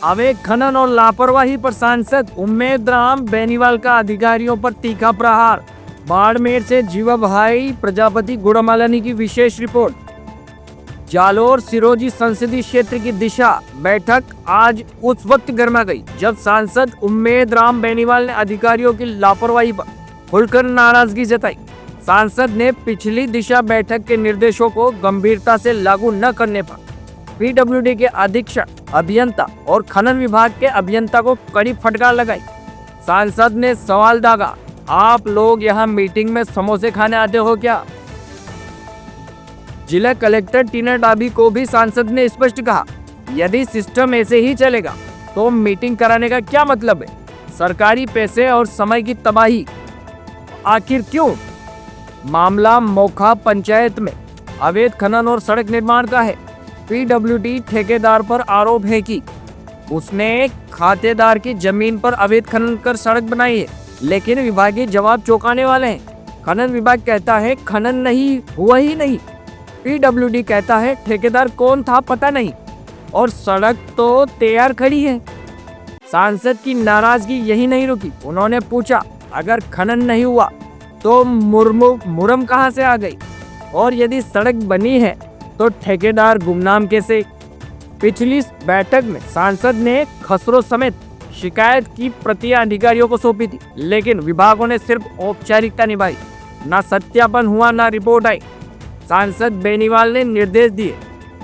अवैध खनन और लापरवाही पर सांसद उम्मेद राम बेनीवाल का अधिकारियों पर तीखा प्रहार। बाड़मेर से जीवा भाई प्रजापति गुड़मालानी की विशेष रिपोर्ट। जालोर सिरोंजी संसदीय क्षेत्र की दिशा बैठक आज उस वक्त गर्मा गई जब सांसद उम्मेद राम बेनीवाल ने अधिकारियों की लापरवाही पर खुलकर नाराजगी जताई। सांसद ने पिछली दिशा बैठक के निर्देशों को गंभीरता से लागू न करने पर पीडब्ल्यूडी के अधीक्षक अभियंता और खनन विभाग के अभियंता को कड़ी फटकार लगाई। सांसद ने सवाल दागा, आप लोग यहाँ मीटिंग में समोसे खाने आते हो क्या? जिला कलेक्टर टीना डाबी को भी सांसद ने स्पष्ट कहा, यदि सिस्टम ऐसे ही चलेगा तो मीटिंग कराने का क्या मतलब है? सरकारी पैसे और समय की तबाही आखिर क्यों? मामला मोखा पंचायत में अवैध खनन और सड़क निर्माण का है। पीडब्ल्यूडी ठेकेदार पर आरोप है कि उसने खातेदार की जमीन पर अवैध खनन कर सड़क बनाई है, लेकिन विभागीय जवाब चौंकाने वाले हैं। खनन विभाग कहता है खनन नहीं हुआ ही नहीं, पीडब्ल्यूडी कहता है ठेकेदार कौन था पता नहीं और सड़क तो तैयार खड़ी है। सांसद की नाराजगी यही नहीं रुकी, उन्होंने पूछा, अगर खनन नहीं हुआ तो मुरम कहां से आ गई, और यदि सड़क बनी है तो ठेकेदार गुमनाम कैसे? पिछली बैठक में सांसद ने खसरों समेत शिकायत की प्रतियां अधिकारियों को सौंपी थी, लेकिन विभागों ने सिर्फ औपचारिकता निभाई, ना सत्यापन हुआ ना रिपोर्ट आई। सांसद बेनीवाल ने निर्देश दिए,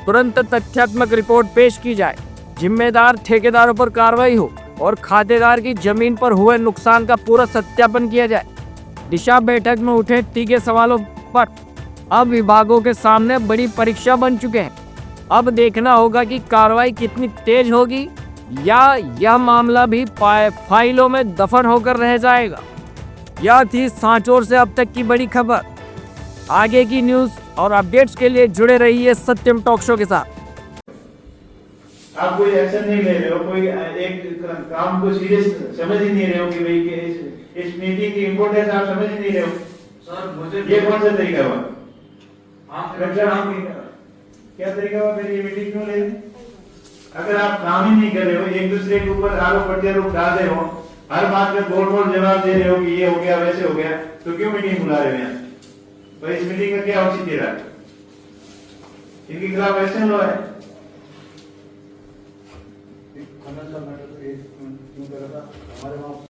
तुरंत तथ्यात्मक रिपोर्ट पेश की जाए, जिम्मेदार ठेकेदारों पर कार्रवाई हो और खातेदार की जमीन पर हुए नुकसान का पूरा सत्यापन किया जाए। दिशा बैठक में उठे तीखे सवालों पर अब विभागों के सामने बड़ी परीक्षा बन चुके हैं। अब देखना होगा कि कार्रवाई कितनी तेज होगी या यह मामला भी फाइलों में दफन होकर रह जाएगा। यह थी सांचौर से अब तक की बड़ी खबर। आगे की न्यूज और अपडेट्स के लिए जुड़े रहिए सत्यम टॉक शो के साथ। आप कोई एक्शन नहीं ले रहे हो, कोई एक काम को सीरियस समझ ही नहीं रहे हो कि भाई इस मीटिंग की इम्पोर्टेंस आप समझ ही नहीं रहे हो। सर मुझे ये कौन सा तरीका हुआ? हाँ क्या तरीका हुआ फिर ये मीटिंग क्यों ले? अगर आप काम ही नहीं कर रहे हो, एक दूसरे के ऊपर आरोप प्रत्यारोप डाल रहे हो, हर बात में गोल गोल जवाब दे रहे हो कि ये हो गया वैसे हो गया, तो क्यों मीटिंग बुला रहे हो यहाँ? तो इस मीटिंग का क्या औचित्य रहा? इनके खिलाफ एक्शन लो है। हमारे वहाँ